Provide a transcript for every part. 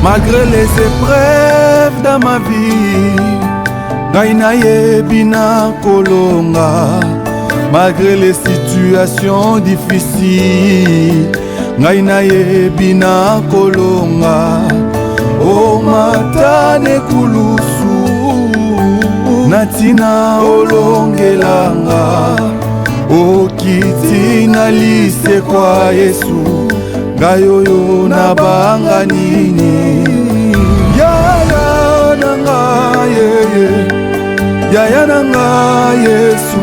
Malgré les épreuves dans ma vie, ngai nayebi na kolonga. Malgré les situations difficiles, ngai nayebi na kolonga. O matane kulusu natina olongelanga. O kiti na lise kwa Yesu, ngai oyo nabanga nini. Yaya nanga yeye, yaya nanga Yesu.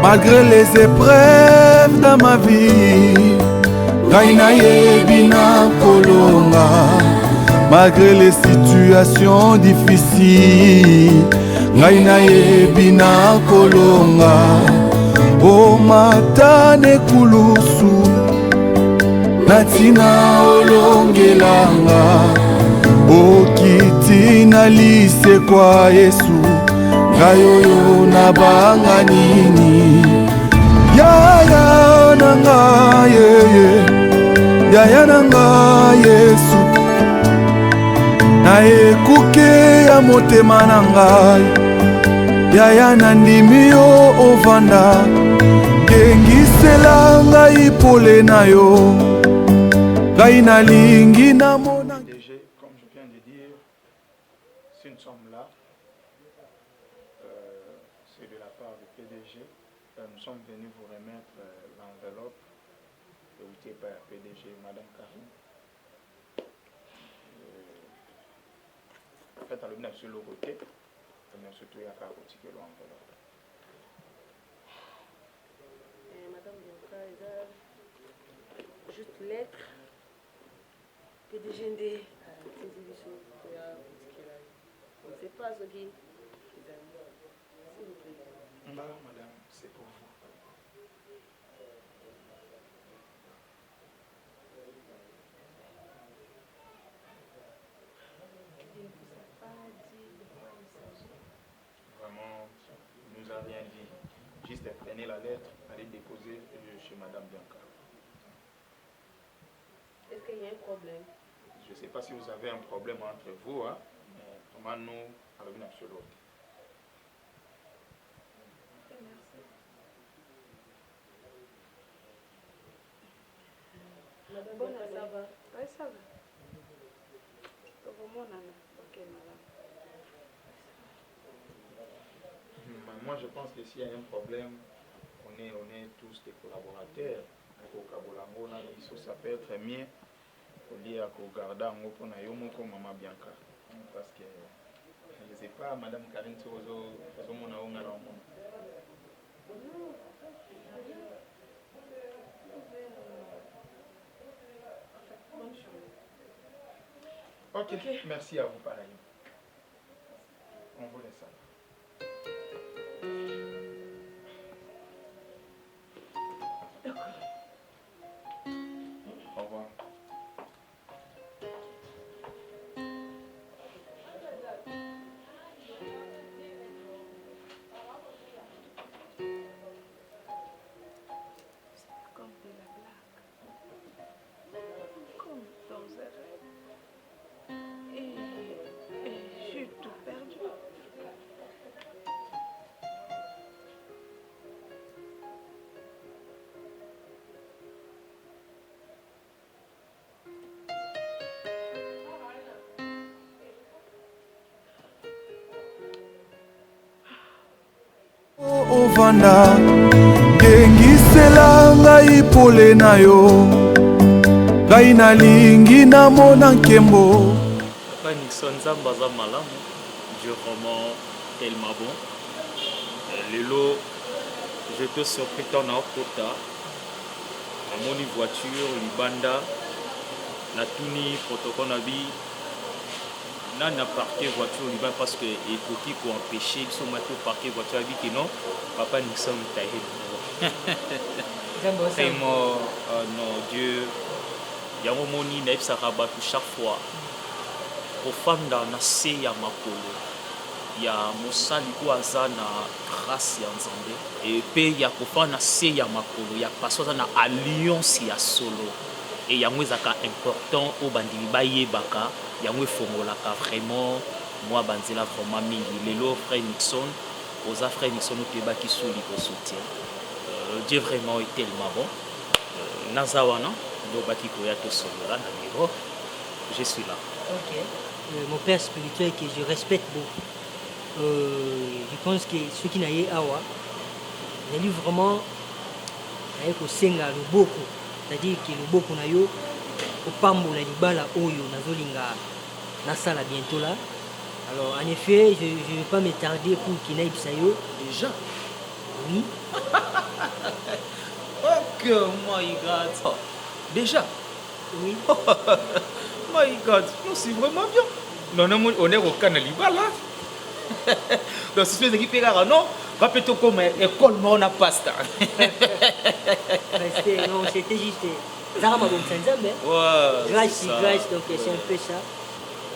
Malgré les épreuves dans ma vie, ngai nayebi na kolonga. Malgré les situations difficiles, ngai nayebi na kolonga. O matane kulusu natina olongelanga. O kiti na lise kwa Yesu, ngai oyo nabanga nini. Yaya nanga yeye, yaya nanga Yesu. Na ekuke ya motema na ngai, yaya nandimi yo ovanda. Kengisela ngai pole na yo, ngai nalingi na mona. DG, comme je viens de dire, si nous sommes là, c'est de la part du PDG. Nous sommes venus vous remettre l'enveloppe hérité par PDG Madame Karine. Faites à l'hôpital sur le côté, mais surtout il y a qu'à retirer l'enveloppe. Madame Bianca, juste lettre. PDG ND, on ne sait pas ce qui. Madame, c'est pour vous. Vraiment, il nous a rien dit. Juste prenez la lettre, allez déposer chez Madame Bianca. Est-ce qu'il y a un problème? Je ne sais pas si vous avez un problème entre vous, hein, mais comment nous arrivons sur l'autre. Madame Bianca, ça va? Oui, ça va. Ok, madame. Moi, je pense que s'il y a un problème, on est tous des collaborateurs. Ça peut être mieux pour dire à Kogarda pour Maman Bianca. Parce que je ne sais pas, Madame Karine, si ok, merci à vous pareil. On vous laisse ça. Au revoir. Comme de la blague. Comme dans un rêve. Et j'ai tout perdu. Ovanda, kengisela ngai pole na yo, ngai nalingi na mona nkembo. Papa Nixon Zambaza Malam, Dieu vraiment tellement bon. Lelo, je te surpris ton kota. À mon voiture, Libanda, la Tuni, protocole Nabi. Là, on a parqué voiture Liban parce que les coquilles pour empêcher, ils sont maintenant parqués voiture avec qui non. Papa Nixon taillé. Vraiment, non, Dieu. Il y a un moment où il y a chaque fois. Aux femmes dans la C, il y a Makolo. Il y a Moussa Likou Azana, grâce à Nzambe. Et puis il y a Kofa na C, il y a Makolo. Il y a Passoa na Alliance, il y a Solo. et yango ezaka important au bandimi bayebaka yango efongolaka vraiment moi banzela vraiment mingi lelo frère Nixon oza frère Nixon otebaki soli ko soutien Dieu vraiment est tellement bon nazawana lobaki koya to solola na miro je suis là. Ok. Mon père spirituel que je respecte beaucoup. Je pense que ceux qui n'aient awa, j'ai lu vraiment avec au senga le beaucoup, c'est-à-dire que le beaucoup na yo au pambo la libala oyo nazolinga na sala bientôt là. Alors en effet, je ne vais pas m'étarder pour qu'il n'aille yo. Déjà. Oui. Ok, my God. Déjà. Oui. My God, non, c'est vraiment bien. Non, non, on est au Canaliba là. Donc, si tu es équipé là, non, va plutôt comme école, mais on a pasta. Non, c'était juste. Zara m'a bon sanzambe. Ouais. Grâce, grâce, donc c'est un peu ça.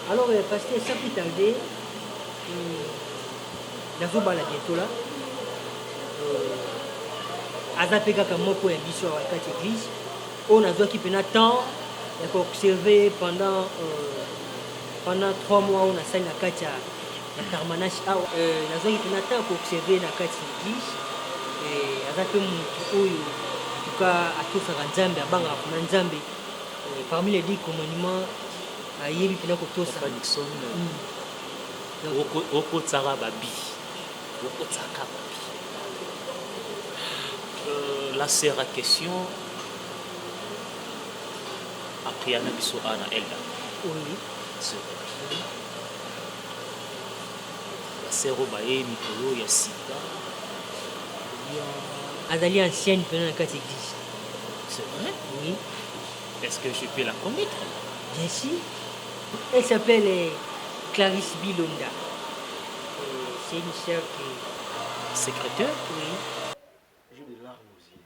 Alors, parce que ça peut tarder. Dans bala bientôt là. Azapeka comme moi pour un biso à la église. On a qui pendant temps. Il a observé pendant 3 mois on a saigné la carte la permanence ah la zone qui pendant temps pour observer la carte l'église et avec mon oyo en tout cas à tout ça nzambe abanga kuna nzambe parmi les 10 commandements ayebi pendant que tout ça Nixon oko tsara babi oko tsaka babi la sœur à question après Anna Bisso Anna Elda. Oui. C'est vrai. La sœur Obaye, Mikolo, Yassita. Azali ancienne pendant la catégorie. C'est vrai? Oui. Est-ce que je peux la connaître? Bien sûr. Elle s'appelle Clarisse Bilonda. C'est une sœur qui... Secrétaire? Oui. J'ai des larmes aux yeux.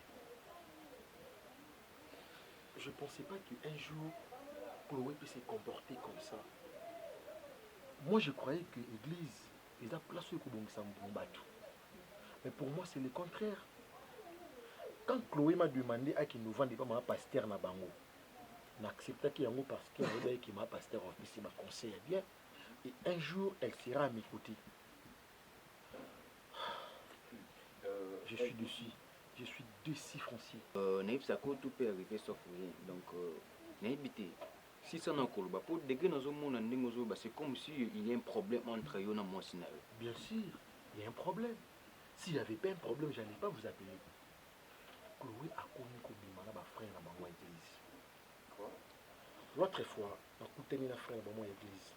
Je ne pensais pas qu'un jour, Chloé puisse se comporter comme ça. Moi, je croyais que l'église, ils ont placé au bateau. Mais pour moi, c'est le contraire. Quand Chloé m'a demandé à qu'il nous vende pas ma pasteur na bango, n'accepta qu'il y a un pasteur qui m'a pasteur officier m'a conseillé bien. Et un jour, elle sera à mes côtés. Je suis dessus. Je suis déçu, Francier. Ça tout peut arriver sauf rien. Donc, si ça n'a pas pour dégager nos hommes, c'est comme s'il y a un problème entre eux et moi. Bien sûr, il y a un problème. S'il n'y avait pas un problème, je n'allais pas vous appeler. Chloé a connu comme ma frère dans ma église. Quoi? L'autre fois, j'ai écouté un frère dans ma église.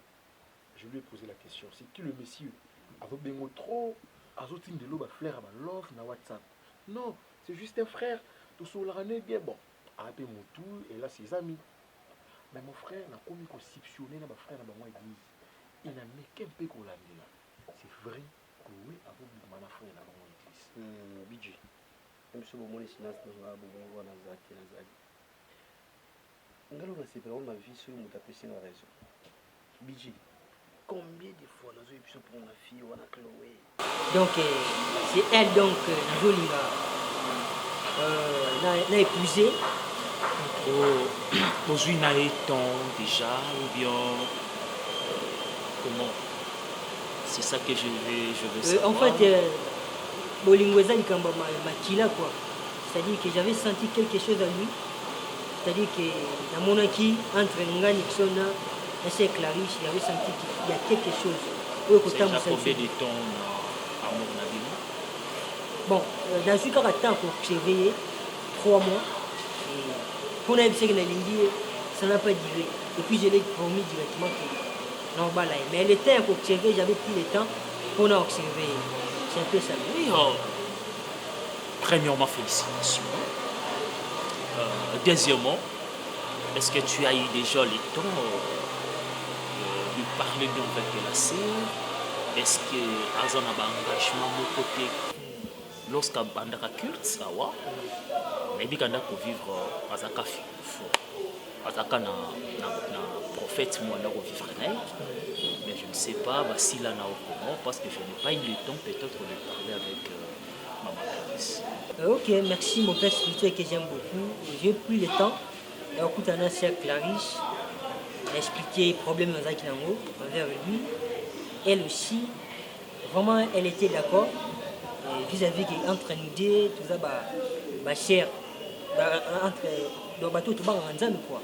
Je lui ai posé la question. C'est qui le monsieur? Avec des mots trop, avec de l'eau, frère, love na WhatsApp. Non, c'est juste un frère. Tout sur l'année bien bon. Après mon tour, et là ses amis. Mais mon frère n'a commis conceptionné ma frère dans ma église. Il n'a mis qu'un peu qu'on l'a dit là. C'est vrai, Chloé a voulu ma frère dans ma église. Bidji. Même si vous voulez silence, nous avons Nazaki. Nous avons séparé ma vie sur mon tapis la raison. Bidji. Combien de fois nous avons pu pour ma fille ou à Chloé? Donc, c'est elle donc, Nazolinga, l'a épousée. Aujourd'hui, n'a-t-on déjà ou bien comment? C'est ça que je veux savoir. En fait, Bolingweza Ikamba Makila quoi. C'est-à-dire que j'avais senti quelque chose à lui. C'est-à-dire que dans mon acquis, entre Nga Nixon et c'est Clarisse, j'avais senti qu'il y a quelque chose. C'est déjà combien de temps à mon avis? Bon, dans ce cas, temps pour surveiller 3 mois. Pour la ça n'a pas duré. Et puis je l'ai promis directement que non, voilà. Mais le temps pour observer, j'avais pris le temps pour observer. C'est un peu ça. Oui, premièrement, félicitations. Deuxièmement, est-ce que tu as eu déjà le temps de parler avec la sœur? Est-ce que Azan a un engagement de côté lorsqu'il y a un culte, mais il y a vivre Azaka Azaka na prophète moi là vivre mais je ne sais pas si là parce que je n'ai pas eu le temps peut-être de parler avec Maman Clarisse. Ok, merci mon père spirituel que j'aime beaucoup. J'ai pris le temps okutana sœur Clarisse a expliqué problème nazaki nango envers lui. Elle aussi, vraiment, elle était d'accord vis-à-vis entre nous deux, tout ça, bah, cher, entre donc bateau tout bas en ensemble quoi,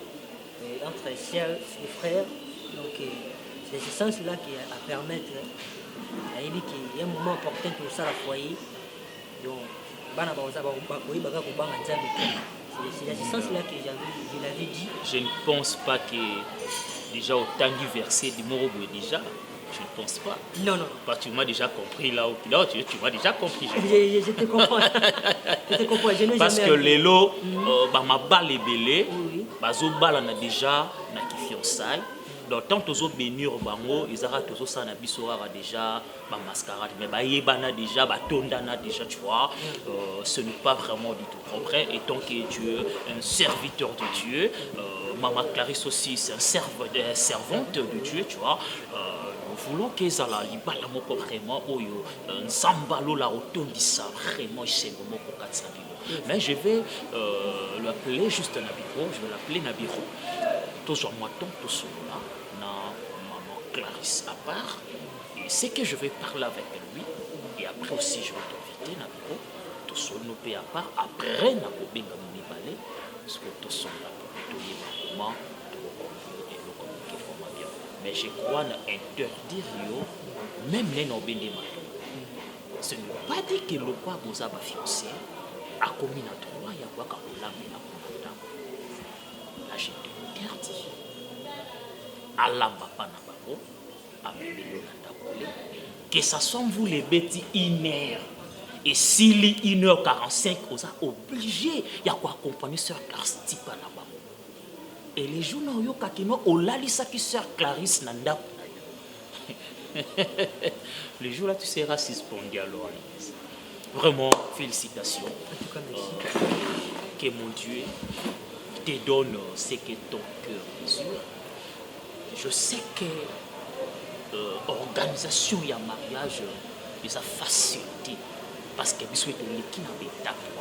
entre sœurs et frères. Donc c'est ce sens-là qui a permettre il y a un moment important pour ça la foyer. Donc c'est dans ce sens-là que je l'avais dit. Je ne pense pas que déjà autant du verset de Morobo déjà. Je ne pense pas. Non, non. Parce que tu m'as déjà compris là au pilote, tu m'as déjà compris. Je te comprends. Je te comprends. Je n'ai parce jamais que les lots, ma balle est belée, oui. balle on a déjà na qui fiançailles. Donc tant que bénir bango, ils aura tous ça na bisora déjà ma mascarade mais ba yebana déjà ba tondana déjà tu vois. Ce n'est pas vraiment du tout concret et tant que tu es un serviteur de Dieu, maman Clarisse aussi c'est un servante de Dieu tu vois. Nous voulons qu'ils aient la libala moko vraiment oyo nzambalo la otondisa vraiment isengo moko katsali. Mais je vais l'appeler juste Nabiro, je vais l'appeler Nabiro. Tous en moiton, tous là, na maman Clarisse à part. Et c'est que je vais parler avec lui. Et après aussi, je vais t'inviter, Nabiro. Tous nos pays à part. Après, Nabiro, benga moni balé. Parce que tous sont là pour nettoyer ma maman. Et le communiquer vraiment bien. Mais je crois interdire yo, même les nobéné maton. Ce n'est pas dit que le quoi vous a fiancé. A commis na droit, il y a quoi quand on l'a mis là pour la là, j'ai interdit. Alamba Panababo, que ça soit vous les bêtis 1h. Et s'il est 1h45, on est obligé. Il y a quoi accompagner Sœur Clarisse Panababo. Et les jours où on a dit ça qui Sœur Clarisse Nanda. Le jour là, tu seras suspendu alors. Vraiment, félicitations. Que mon Dieu te donne ce que ton cœur désire. Je sais que l'organisation et le mariage les a facilité parce que je suis l'équipe n'a pas été.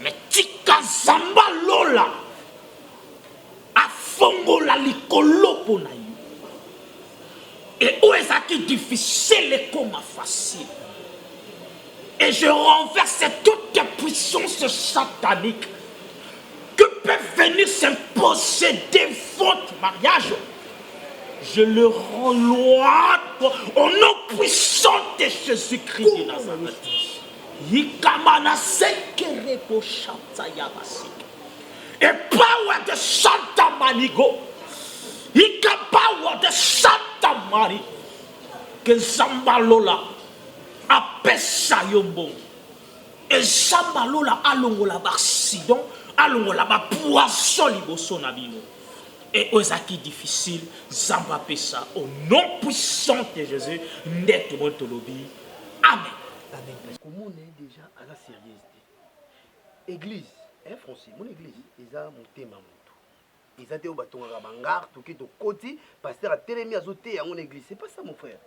Mais tika zamba lola a fongo la likolo pour naï. Et où est-ce qui est difficile et comme facile? Et je renverse toutes les puissances sataniques que peuvent venir s'imposséder votre mariage. Je le rends loin au nom puissant de Jésus-Christ de Nazareth. Yikamana sekerebo shanta yabasik. Et power de Santa Manigo. Yika power de Santa Marie. Que Zambalola. Apesa yombo. Et Zambalola alongola accident, alongola ba poisson liboso na bino. Et aux acquis difficiles, Zamba pesa au nom puissant de Jésus, net montolobi. Amen. Amen. Comment on est déjà à la sérieuxité. Église, hein Français, mon église, ils ont monté ma moto. Ils ont été au bâton à Bangar, tout qui est au côté, pasteur a télémi à zoter à mon église. C'est pas ça mon frère.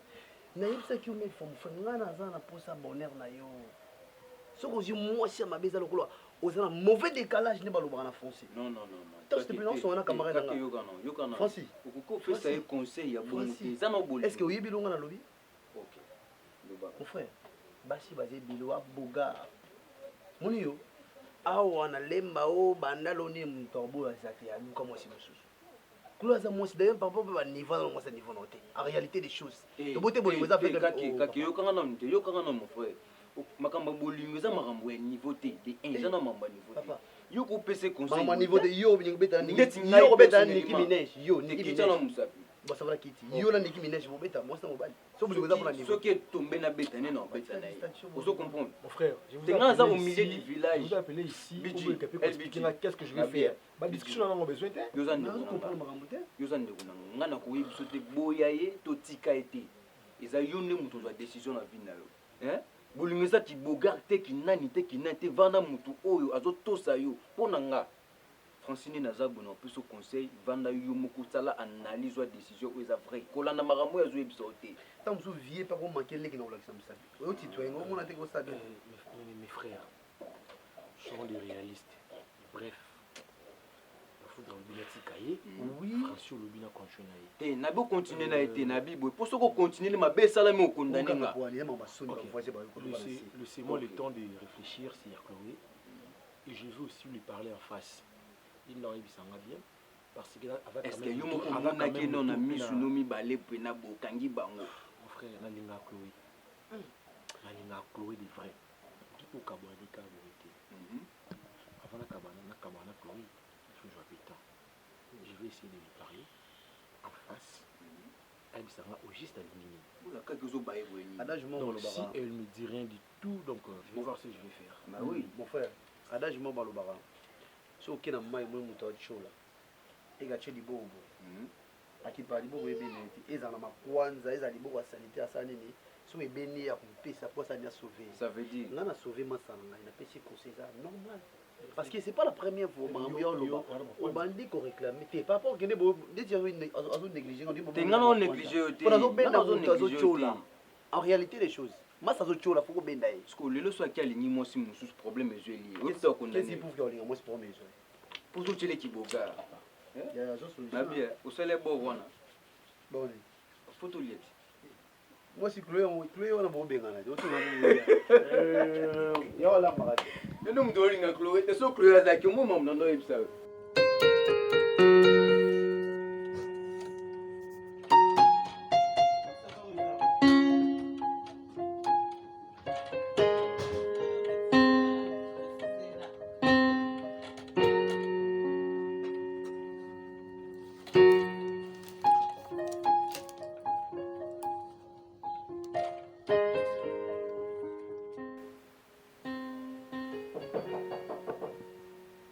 Naïm ça qui me fait mon frère, on a pour ça bonheur na yo. Ce que je moi si ma bise à l'eau, on a un mauvais décalage n'est pas le bras en français. Non. Tant que c'est on a camarade là. Français. Pourquoi fait ça conseil à volonté? Est-ce que oui bilonga na lobby? OK. Mon frère, basi basé biloa boga. Mon yo, awa na lemba o bandalo ni mtombo ya zaki ya luka moi si mususu. Kuloza moi si d'ailleurs papa ba niveau na moi ça niveau noté. En réalité des choses. De beauté bolingo za fait que yo kanga na mon frère. Makamba bolingo za makambo ya niveau T de 1 za na mamba niveau T. Yo ko pese conseil. Mama niveau de yo beta ni yo beta ni Minaj yo ni Minaj. Bon ça va kiti. Yo la Nicki Minaj vous beta moi ça mobile. So bolingo za pour la niveau. Ce qui est tombé na beta né non beta na. Vous comprenez? Mon frère, je vous appelle au milieu du village. Je vous appelle ici pour expliquer qu'est-ce que je vais faire. Ma discussion on a besoin de. Yo za ndeko nga na ko yebiso te boya ye to tika été. Eza yo ne muto za décision na vie na yo. Hein? Bolingo za ti bogar te ki nani te vanda mutu oyo azo tosa yo pona nga. Francine Nazabu na plus au conseil vanda yo moko sala analyse ou décision ou eza vrai. Kolanda makambo ya zo yebiso te. Tant que vous viez pas pour manquer les qui n'ont pas ça. Au citoyen, on a été comme ça. Mes frères sont des réalistes. Bref, foudre le bina tikaye. Oui. Francio le bina continue na ye. Te na bo continuer na été na bibo. Pour ce qu'on continue le mabe salami au condamné nga. Laissez-moi le temps de réfléchir, c'est Chloé. Et je veux aussi lui parler en face. Il n'aurait pas bien. Parce que est-ce que yo moko mona ke non na misu no mi balé pe na bokangi bango. Mon frère na linga Chloé. Na linga Chloé de vrai. Qui au kabwa de ka vérité. Avant la cabane Chloé, il faut jouer temps. Je vais essayer de lui parler en face. Elle sera au juste à l'éliminé. Donc si elle ne me dit rien du tout, donc je vais voir ce que je vais faire. Bah oui, mon frère. Adage mo balobara. So kena mai mo muto chola. Ega che libobo. Akipa libobo ebeneti. Eza na makwanza, eza libobo sanité asanini. So ebeni ya kumpesa pour ça nya sauver. Ça veut dire on a sauvé ma sanga, il a pêché conseil ça normal. Parce que c'est pas la première fois on bandit qu'on réclame. T'es pas pour que des négligés, on dit on négligé. En réalité les choses. Moi ça zocho la faut ben d'ailleurs. Parce que le lo soit quel ni moi si mon sous problème est lié. Qu'est-ce pour que moi c'est problème. Pour tout les qui boga. Il y a juste solution. Na bien, au salaire bon wana. Bon. Photo lié. Moi si Chloé on a bon bengana. Ya wala marade. Nous me donnons une Chloé, et so Chloé a zaki mo mam nando ibsa.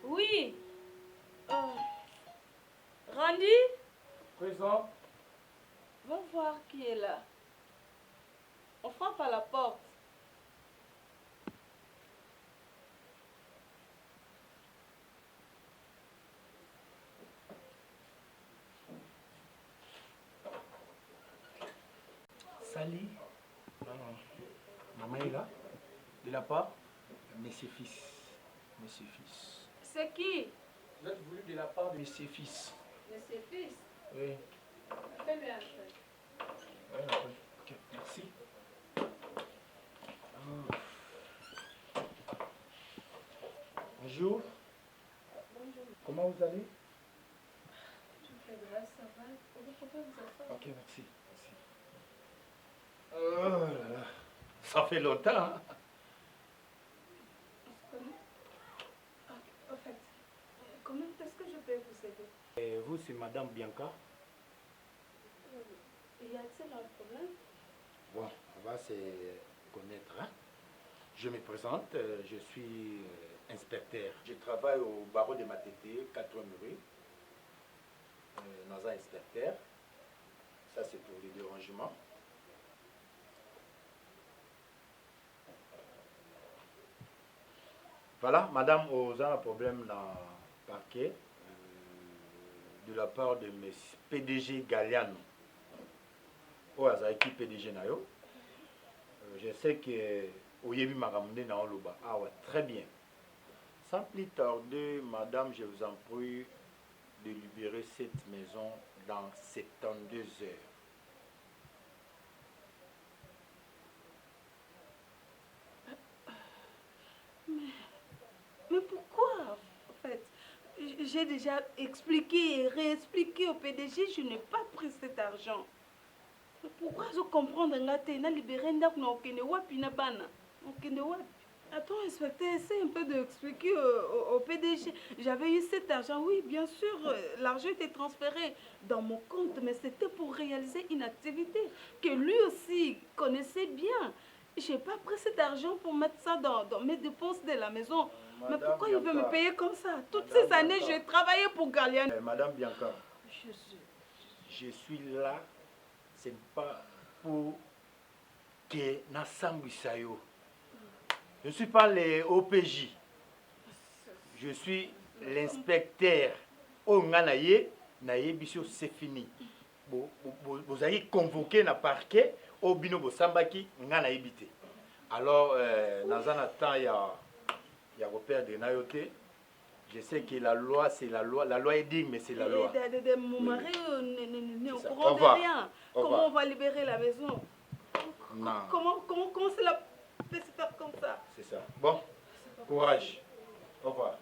Oui. Randy, Présent. va voir qui est là. On frappe à la porte. Sali. Maman est là. De la part de ses fils. Monsieur fils. C'est qui? Vous êtes voulu de la part de ses fils. De ses fils. Oui. Fais-lui entrer. Ok, merci. Bonjour. Bonjour. Comment vous allez? Je fais grâce, ça va. Vous pouvez vous asseoir. Ok, merci. Oh là là. Ça fait longtemps, hein? En fait, comment est-ce que je peux vous aider? Et vous, c'est Madame Bianca? Y a-t-il un problème? Bon, on va se connaître. Hein? Je me présente, je suis inspecteur. Je travaille au barreau de Matete, 4e rue. Dans un inspecteur. Ça, c'est pour les dérangements. Voilà, madame, vous avez un problème dans le parquet de la part de M. PDG Galliano. Oh, qui PDG Nayo. Je sais que Oyebi Maramune na Oloba. Ah ouais, très bien. Sans plus tarder, madame, je vous en prie de libérer cette maison dans 72 heures. Mais pourquoi? En fait, j'ai déjà expliqué et réexpliqué au PDG, je n'ai pas pris cet argent. Mais pourquoi je comprends que tu as libéré bana? Attends, inspecteur, essaie un peu d'expliquer au PDG. J'avais eu cet argent, oui, bien sûr, l'argent était transféré dans mon compte, mais c'était pour réaliser une activité que lui aussi connaissait bien. Je n'ai pas pris cet argent pour mettre ça dans mes dépenses de la maison. Madame mais pourquoi Bianca, il veut me payer comme ça? Toutes Madame ces années, Bianca. j'ai travaillé pour Galliano. Madame Bianca, Je suis là, c'est pas pour que Nassambouissayo. Je ne suis pas le OPJ. Je suis l'inspecteur. Oh, Nganaye, Nayebiso, c'est fini. Vous avez convoqué na parquet, au bino Bosambaki, Nganayebite. Alors, dans un temps, il y a repère de Nayote. Je sais que la loi, c'est la loi. La loi est digne, mais c'est la loi. Mon mari n'est au C'est ça. courant Au de revoir. rien. Au Comment revoir. on va libérer la maison? Non. Comment cela peut se faire comme ça? C'est ça. Bon, courage. Au revoir.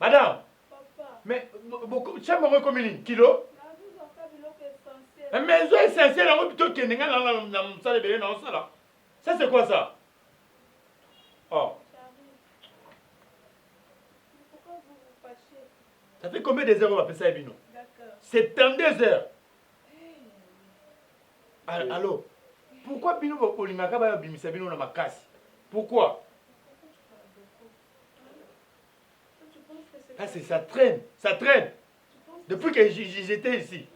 Madame, mais chambre commune kilo maison essentielle en plutôt que ça c'est quoi ça? Oh. Pourquoi vous vous fâchez? Ça fait combien de heures on va faire ça Ebino? D'accord. 72 heures. Allô? Pourquoi Bino va polingaka ba bimisa Bino na makasi? Pourquoi? Ah, ça traîne, ça traîne. Depuis que j'étais ici.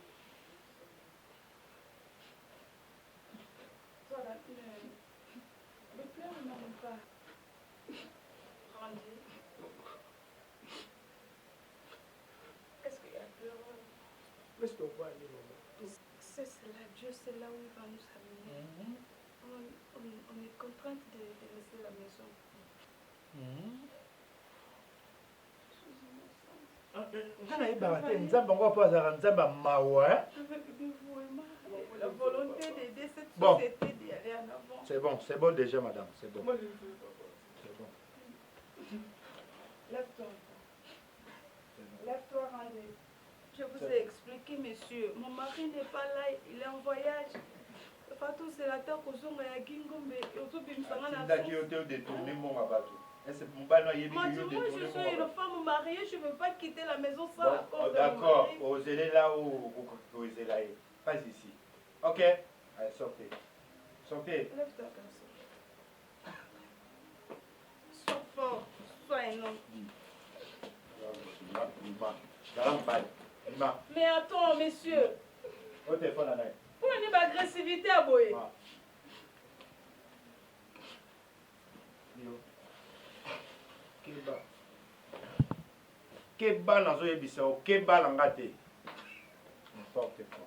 Qu'est-ce qu'il y a de pleurer? Laisse-toi pas aller, maman. C'est là, Dieu sait là où il va nous amener. On est contraint de laisser la maison. La volonté d'aider cette société d'y aller en avant. C'est bon déjà, madame, c'est bon. C'est bon. Lève-toi. Lève-toi, Randé. Je vous ai expliqué, monsieur. Mon mari n'est pas là, il est en voyage. Fatou, c'est la terre qu'on a à Gingombe. Moi, je suis une femme mariée, je ne veux pas quitter la maison sans l'accord de mon D'accord, mari. vous allez là où vous allez là. Pas ici. Ok? Allez, sortez. Sortez. Lève-toi comme ça. Sois fort, sois un homme. Mais attends, monsieur. Au téléphone, là. Pour une agressivité à Boye. Keba nazo yebisa o keba langa te. N'importe quoi.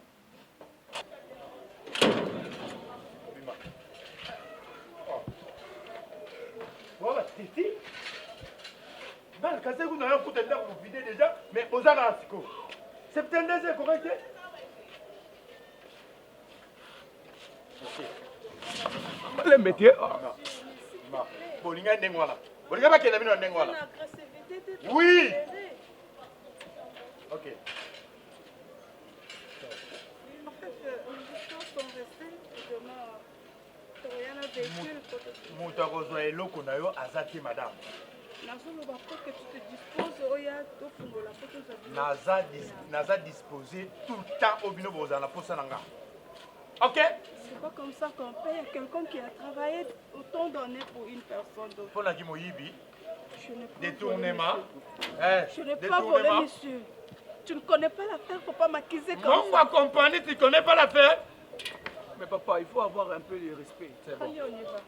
Voilà, Titi. Ben, quand c'est que vous avez un coup de temps pour vider déjà, mais aux arasco. C'est peut-être des correct? Le métier. Bolinga ndengwala. Bolinga ba kenda bino ndengwala. Oui. Ok. En fait, les histoires sont restées vraiment. Rien à véhicule. Moutakozwa eloko na yo azati madame. Nazoloba pour que tu te disposes, oya tofungola pour que Naza disposé tout le temps au bino bozala posa nanga. Ok? C'est pas comme ça qu'on paye quelqu'un qui a travaillé autant d'années pour une personne d'autre. Pour la Moyibi, Je n'ai pas détournement. volé, je n'ai pas volé, monsieur. Tu ne connais pas l'affaire, faut pas m'accuser comme Mon ça. compagnie, tu connais pas l'affaire? Mais papa, il faut avoir un peu de respect. C'est bon. Allez, on y va.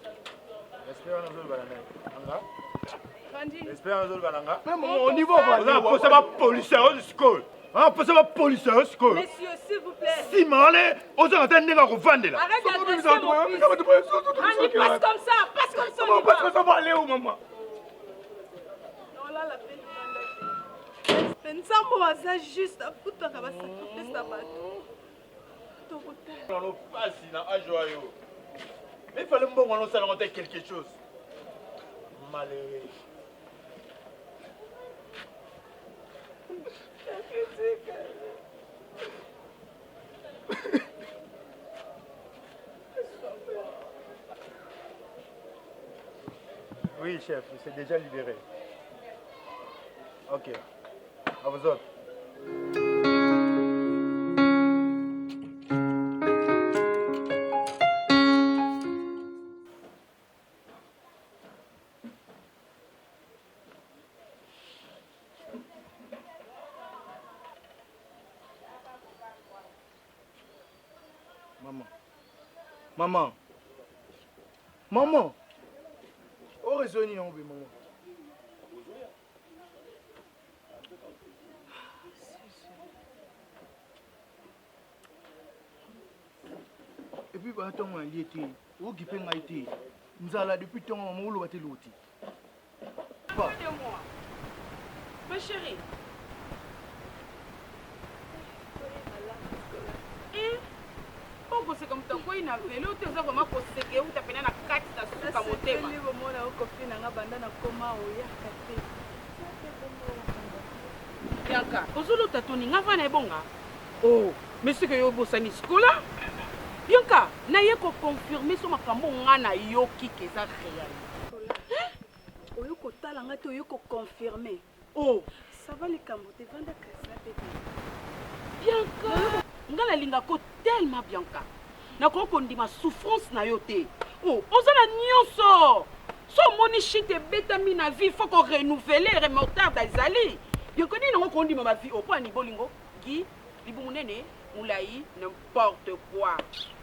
Espérons nous le bananga. Randy, Espérons nous le bananga. Même au niveau, on va On a posé ma policier au school. On a posé ma policier au school. messieurs, s'il vous plaît. Si malé, on s'en attend à revendre là. Arrête d'agresser mon fils. Randy, passe comme ça, passe comme ça. On y va. Parce que ça va aller où, maman? Non, là, la peine de Pensambo waza juste akutaka basakopesa bato. Tokota. On passe na ajoyo. Mais il fallait bon on s'en rendre quelque chose. Malheureux. Oui, chef, c'est déjà libéré. Ok. À vous autres. Maman. Maman. Maman. Oh, besoin nini yango be mama? Et puis ba tongo na lié te. O gipe ngai te. Nzala depuis tongo mama oloba te loti. Pas. Aide-moi. Ma chérie. C'est comme ça, quoi il n'a fait l'autre, c'est vraiment pour se que vous tapez na kati na suka motema. Ni bomo na copine na banda na koma oya kate. Bianca, ozolo tatoni ngava na ebonga. Oh, mais ce que yo bosani skola. Bianca, na ye ko confirmer so makambo ngana yoki keza réel. Oyo ko tala ngati oyo ko confirmer. Oh, ça va les camoter vanda kasa bébé. Bianca, ngala linga ko tellement Bianca. Na ko kondima souffrance na yo te. Oh, ozala nyonso. So moni shite betami na vie, faut qu'on renouveler remontar d'Azali. Bien connu non kondima ma vie au point ni bolingo. Qui libumunene moulai n'importe quoi.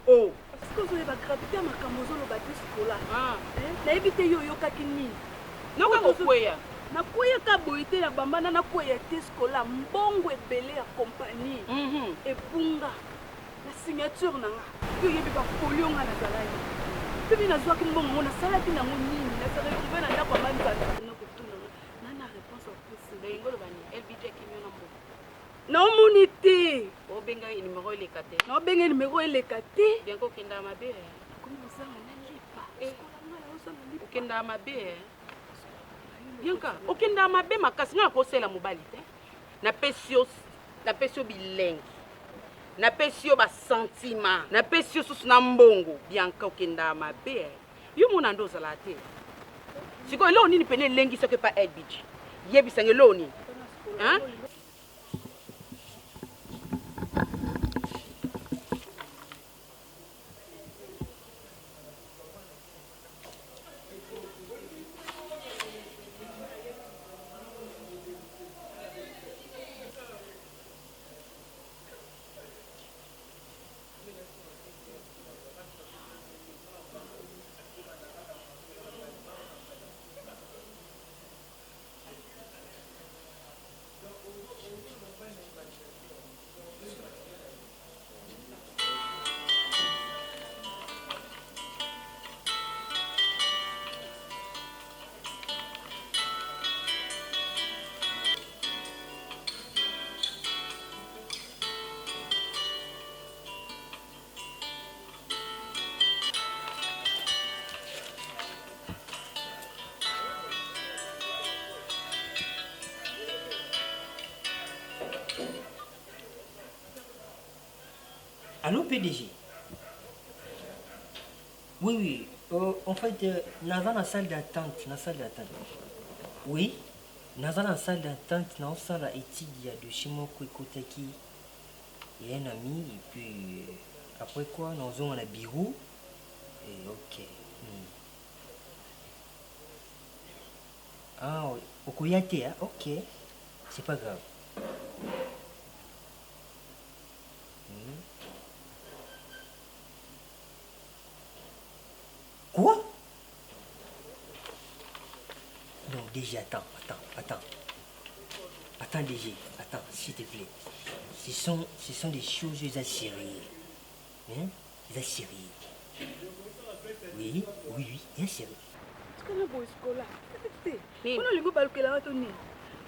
Oh, parce que vous avez gravité à ma camozolo bâti scola. Ah, na ebite yo yo kakini. Non ka koya. Na koya ka boité na bambana na koya te scola mbongo ebele ya compagnie. Epunga. La signature nanga. Yo yebi ba folio nga na zalai. Puis na zwa kimbongo na sala ki na nini na sala ko bena ndako manza na ko tuna. Na réponse au plus. Ngolo bani, el budget ki nyona mbo. Na omunité. O benga numéro ile kate. Na benga numéro ile kate. Bien ko kenda mabe. Comme ça na lipa. Okenda mabe. Bianca, okenda mabe makasi nga kosela mobali te. Na pesio bilengi. Na pesio ba sentiment. Na pesio susu na mbongo. Bianca okenda mabe. Yo mona ndo zala te. Siko lo nini pene lengi soke pa LBG. Yebi sange lo nini. Hein? Allô PDG? Oui. En fait, nous avons la salle d'attente. Oui, nous avons la salle d'attente. Nous avons la étude de Shimoko Kotaki. Il y a un ami. Et puis, après quoi, nous avons un bureau. Et ok. Ah, au Koyate, hein? Ok. C'est pas grave. Quoi? Non, DG, attends. Attends, DG, attends, s'il te plaît. Ce sont des choses assurées. Hein? Des assurées. Oui, bien sûr. Tu connais beau scola. On a le goût de la toni.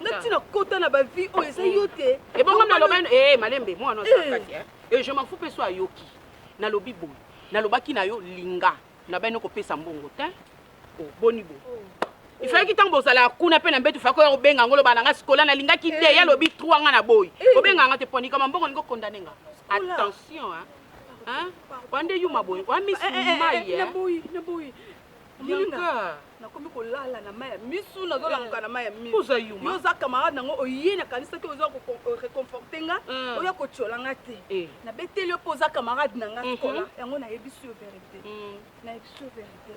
Ngati na kota na ba vie o eza yote. Et bon na loben malembe moi non sakati hein. Et je m'en fous pe so ayoki. Na lobi bo. Na lobaki na yo linga. Na beno ko pesa mbongo te. Oh boni bo. Il fallait qu'il t'embosse la kuna pe na mbetu fa ko benga ngolo bana nga sikola na linga ki te ya lobi 3 nga na boy. O benga nga te poni kama mbongo ngo condamner nga. Attention hein. Hein? Wande you maboy. Wa miss mai na boy. Linga. Na komi ko lala na maya misu na zola ngana maya misu. Uza yuma. Yo za camarade nango oye na kanisa ke oza ko réconforter nga. Oya ko tchola nga te. Na beteli yo poza camarade na nga skola. Yango na yebisu yo vérité. Na yebisu vérité.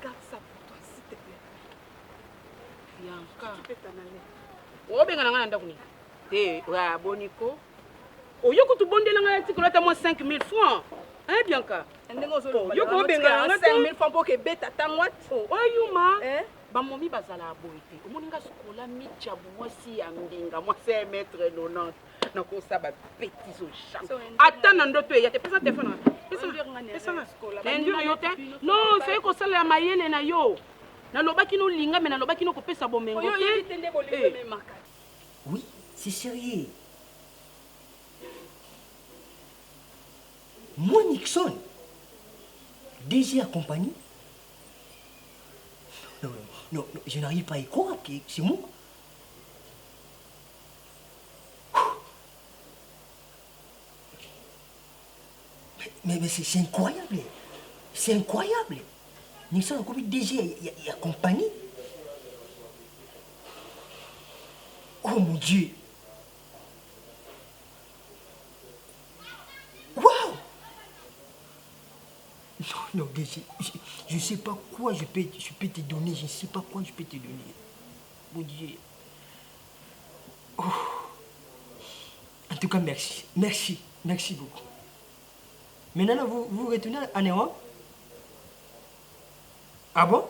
Garde ça pour toi s'il te plaît. Bianca. Tu peux t'en aller. O benga nga na ndakuni. Te wa boniko. Oyo ko tu bondela nga tikolo ta mo 5000 francs. Hein Bianca? Ndenge ozolo. Yo ko benga nga 5000 francs pour que beta tangwat. Oyuma. bamomi bazala boye te omoni nga sikola mijabu mwasi ya mbinga mwasi ya maître 90 nakosa bapetise ochamp ata na ndoto eya te pesa telefone endure yo te non fei kosalela mayele na yo nalobaki nolinga me nalobaki nokopesa bomengo te. Oui, c'est sérieux. Moi, Nixon, DG accompagné. Non, je n'arrive pas à y croire que c'est moi. Mais c'est incroyable. C'est incroyable. Nixon a commis DG et accompagné. Oh mon Dieu. Waouh. Non, je ne sais pas quoi je peux te donner. Je ne sais pas quoi je peux te donner. Mon Dieu. Oh. En tout cas, merci. Merci. Merci beaucoup. Maintenant, vous retournez à Néo? Ah bon?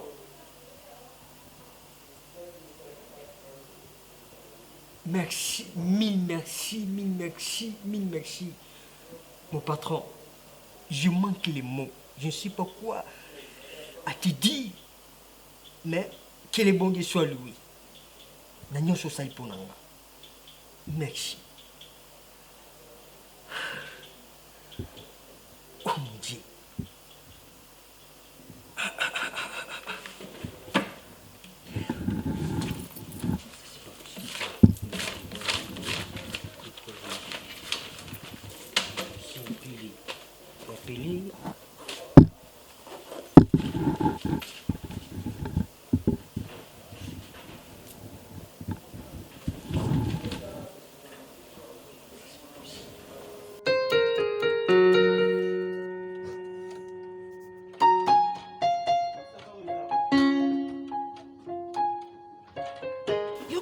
Merci, mille merci, mille merci, mille merci. Mon patron, je manque les mots. Je ne sais pas quoi à te dire. Mais que le bon Dieu soit loué. N'ayons pas ça pour nous. Merci. Oh mon Dieu.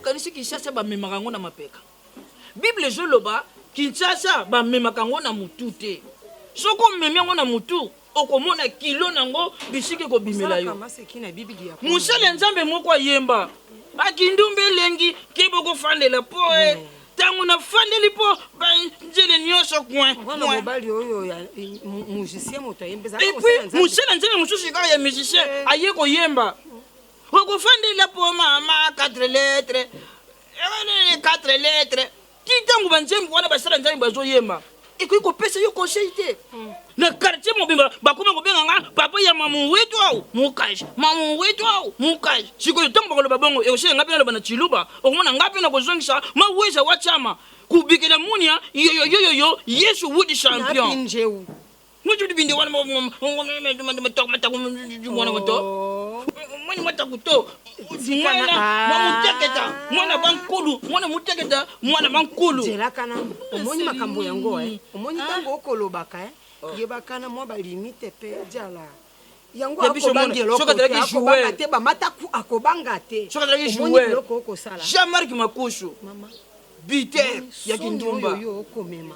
yokanisi Kinshasa bamemaka ngo na mapeka. Bible joloba Kinshasa bamemaka ngo na mutu te. Soko memi ngo na mutu okomona kilo nango bisiki ko bimela yo. Musale nzambe moko ayemba. Akindumbe lengi kebo ko fandela poe. Tango na fandeli po ba njele nyoso coin. Wana mobali oyo ya musicien moto ayembeza. Et puis musale nzambe mususu ka ya musicien aye ko yemba. Oko fandela po mama 4 lettres. Ene 4 lettres. Kitangu banzembe wana basala nzambe bazo yemba. Eko ko pesa yo conseil te. Na quartier mobimba bakoma ko benga nga papa ya mamu wetu au mukaje mamu wetu au mukaje siko tango bakolo babongo e oshe ngapi na bana chiluba okomona ngapi na kozongisa ma weza wa chama kubikela munia yo Yesu wudi champion ngapi njeu muju dibinde wana matok mwana moto mwana mata kuto mwana muteketa mwana bankulu mwana muteketa mwana bankulu jela kana omoni makambo yango omoni tango okolobaka yebakana mwa balimite pe jala yango akobanga te bamataku akobanga te omoni biloko okosala Jean-Marc Makushu bite ya kindumba yo okomema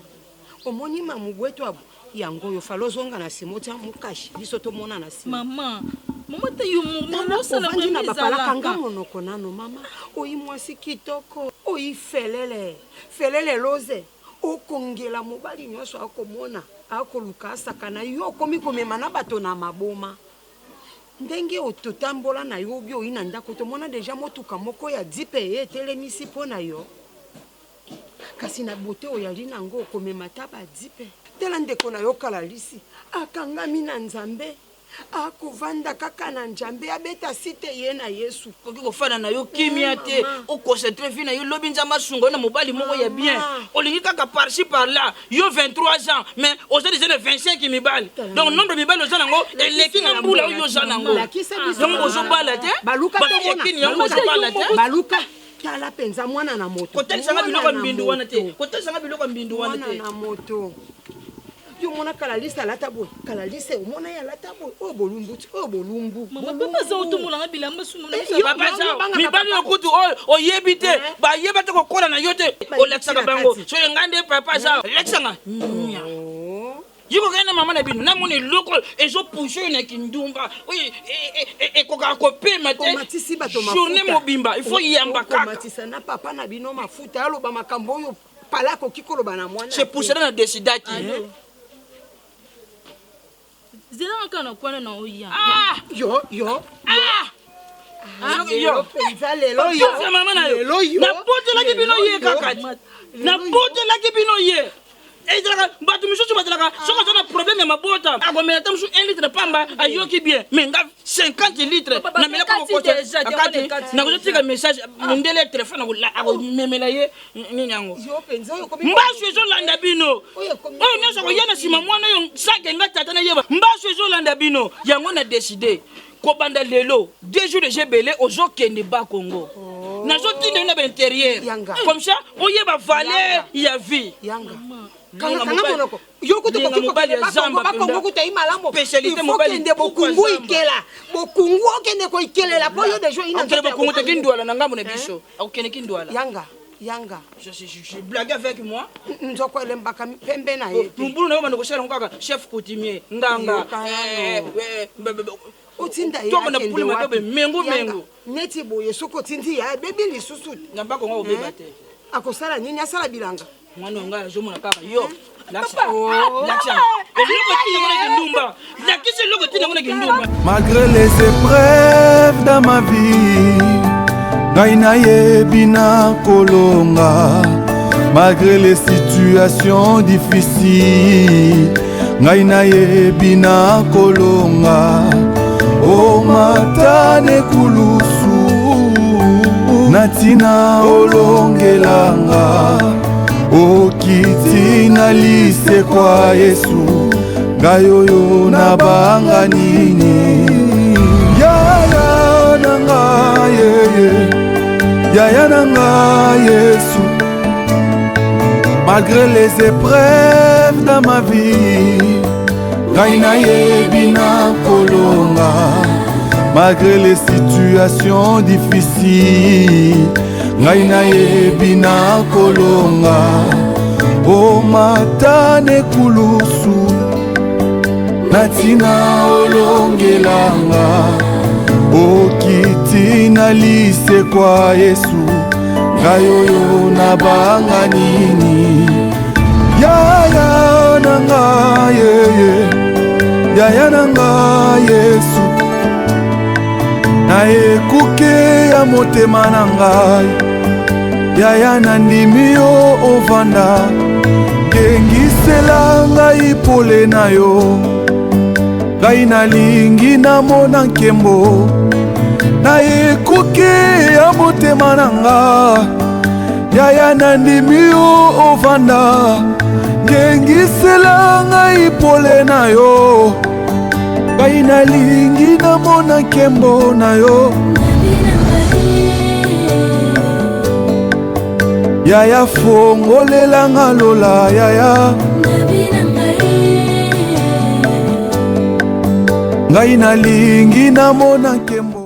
omoni mamu bwetu abo yango yo falozonga na simota mukashi biso tomona na sima mama te yo mama osala na bapalaka nga monoko nano mama oyi mwasi kitoko oyi felele loze okongela mobali nyonso akomona akoluka asakana yo okomi komema na bato na maboma ndenge ototambola na yo obi oyi na ndako tomona deja motuka moko ya dipe etelemisi mpo na yo kasi na bote oyali nango okomema ta badipe tela ndeko na yo kala lisi akangami na nzambe akovanda kaka na njambe abeta site ye na Yesu koki kofana na yo kimia te o concentre fi na yo lobi nzamba sungo na mobali moko ya bien olingi kaka par-ci par-là yo 23 ans mais oza déjà 25 mibali donc nombre mibali oza nango eleki na mbula oyo oza nango donc ozobala te baluka bakini yango ozobala te baluka tala penza mwana na moto kotelisanga biloko mbindu wana te kotelisanga biloko mbindu wana te na moto yo mona kala lista lata boy kala liste mona ya lata boy o bolumbu mama papa za otomola nga bilamba sunu na papa za mi bali okutu o yebite ba yebate ko kola na yote o lexanga bango so ngande papa za lexanga Jiko kana mama na bino na moni loko ezo pusho na kindumba. Oui et koka kopema te. Matisi bato mafuta. Journée mobimba, il faut yamba kaka. Matisa na papa na bino mafuta aloba makambo oyo palako kikoloba na mwana. C'est pour cela na décidaki. Zela nkana kwana na oya. Yo. Yo. Penza lelo yo. Mama na yo. Na pote la kibino ye kaka. Na pote la kibino ye. Et batu misusu batalaka soka tona problème ya mabota akomela tamusu 1 litre pamba ayoki bien mais nga 50 litres na mela ko kota akati na ko tika message ndele téléphone ako memela ye nini yango mbasu ezo landa bino oyo nyonso ko yana sima mwana yo sake nga tata na yeba mbasu ezo landa bino yango na décider ko banda lelo 2 jours de gebele ozo kende ba Congo nazo tinde na intérieur comme ça oyeba valeur ya vie yanga kanga monoko yokuto kokiko ba Congo kutai malambo spécialité mobile inde bokungu ikela bokungu okende ko ikelela po yo dejo ina okende bokungu te kindwala na ngambo na biso okende kindwala yanga je blague avec moi nzoko elembaka pembe na ye mbulu na yo manoko shera ngaka chef coutumier nganga otinda ye to na puli mabe mengo neti boye soko tindi ya bebi lisusu na bako ngo beba te akosala nini asala bilanga mwana nga azomona kaka yo malgré les épreuves dans ma vie ngai nayebi na kolonga malgré les situations difficiles ngai nayebi na kolonga o matane kulusu natina olongelanga okiti na lise kwa Yesu ngai oyo nabanga nini yaya nanga yaya nanga Yesu malgré les épreuves dans ma vie ngai nayebi na kolonga malgré les situations difficiles ngai nayebi na kolonga o matane kulusu natina olongelanga okiti na lise kwa Yesu ngai oyo nabanga nini yaya nanga yaya nanga Yesu na ekuke ya motema na ngai yaya nandimi yo ovanda ngengisela ngai pole na yo ngai nalingi namona nkembo na ekuke ya motema na nga yaya nandimi yo ovanda ngengisela ngai pole na yo ngai nalingi namona nkembo na yo yaya fongolelanga lola yaya ngai nalingi namona nkembo